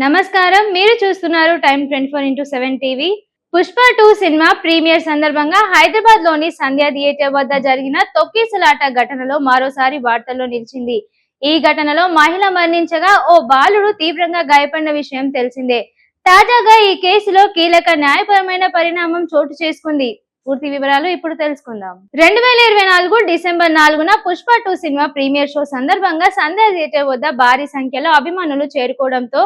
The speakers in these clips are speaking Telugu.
నమస్కారం, మీరు చూస్తున్నారు time 24x7 TV. Pushpa 2 cinema premiere సందర్భంగా హైదరాబాద్ లోని సంధ్య థియేటర్ వద్ద జరిగిన తొక్కిసలాట ఘటనలో మరోసారి వార్తల్లో నిలిచింది. ఈ ఘటనలో మహిళ మరణించగా ఓ బాలుడు తీవ్రంగా గాయపడిన విషయం తెలిసిందే. తాజాగా ఈ కేసులో కీలక న్యాయపరమైన పరిణామం చోటు చేసుకుంది. పూర్తి వివరాలు ఇప్పుడు తెలుసుకుందాం. 2024 డిసెంబర్ 4న పుష్ప 2 సినిమా ప్రీమియర్ షో సందర్భంగా సంధ్య థియేటర్ వద్ద భారీ సంఖ్యలో అభిమానులు చేరుకోవడంతో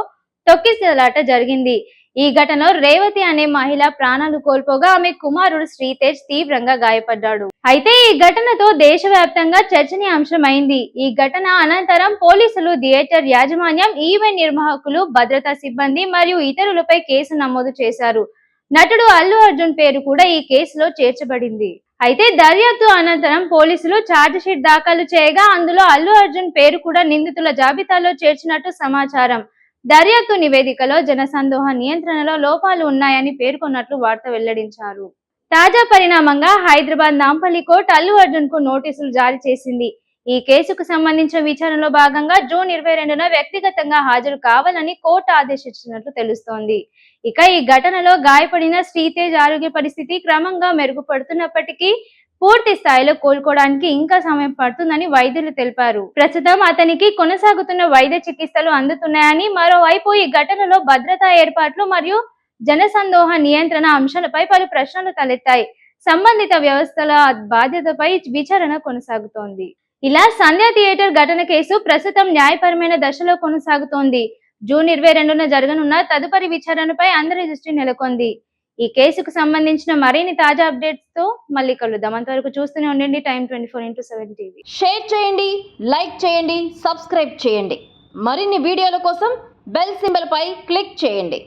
తొక్కిసలాట జరిగింది. ఈ ఘటనలో రేవతి అనే మహిళ ప్రాణాలు కోల్పోగా ఆమె కుమారుడు శ్రీతేజ్ తీవ్రంగా గాయపడ్డాడు. అయితే ఈ ఘటనతో దేశవ్యాప్తంగా చర్చనీయాంశమైంది. ఈ ఘటన అనంతరం పోలీసులు, థియేటర్ యాజమాన్యం, ఈవెంట్ నిర్వాహకులు, భద్రతా సిబ్బంది మరియు ఇతరులపై కేసు నమోదు చేశారు. నటుడు అల్లు అర్జున్ పేరు కూడా ఈ కేసులో చేర్చబడింది. అయితే దర్యాప్తు అనంతరం పోలీసులు ఛార్జిషీట్ దాఖలు చేయగా అందులో అల్లు అర్జున్ పేరు కూడా నిందితుల జాబితాలో చేర్చినట్టు సమాచారం. దర్యాప్తు నివేదికలో జనసందోహ నియంత్రణలో లోపాలు ఉన్నాయని పేర్కొన్నట్లు వార్త వెల్లడించారు. తాజా పరిణామంగా హైదరాబాద్ నాంపల్లి కోర్టు అల్లు అర్జున్ కు నోటీసులు జారీ చేసింది. ఈ కేసుకు సంబంధించిన విచారణలో భాగంగా జూన్ 22న వ్యక్తిగతంగా హాజరు కావాలని కోర్టు ఆదేశించినట్లు తెలుస్తోంది. ఇక ఈ ఘటనలో గాయపడిన శ్రీతేజ్ ఆరోగ్య పరిస్థితి క్రమంగా మెరుగుపడుతున్నప్పటికీ పూర్తి స్థాయిలో కోలుకోవడానికి ఇంకా సమయం పడుతుందని వైద్యులు తెలిపారు. ప్రస్తుతం అతనికి కొనసాగుతున్న వైద్య చికిత్సలు అందుతున్నాయని, మరోవైపు ఈ ఘటనలో భద్రతా ఏర్పాట్లు మరియు జనసందోహ నియంత్రణ అంశాలపై పలు ప్రశ్నలు తలెత్తాయి. సంబంధిత వ్యవస్థల బాధ్యతపై విచారణ కొనసాగుతోంది. ఇలా సంధ్య థియేటర్ ఘటన కేసు ప్రస్తుతం న్యాయపరమైన దశలో కొనసాగుతోంది. జూన్ 22న జరగనున్న తదుపరి విచారణపై అందరి దృష్టి నెలకొంది. ఈ కేసుకు సంబంధించిన మరిన్ని తాజా అప్డేట్స్ తో మళ్ళీ కలుద్దాం. అంతవరకు చూస్తూనే ఉండండి టైమ్ 24x7 టీవీ. షేర్ చేయండి, లైక్ చేయండి, సబ్స్క్రైబ్ చేయండి. మరిన్ని వీడియోల కోసం బెల్ సింబల్ పై క్లిక్ చేయండి.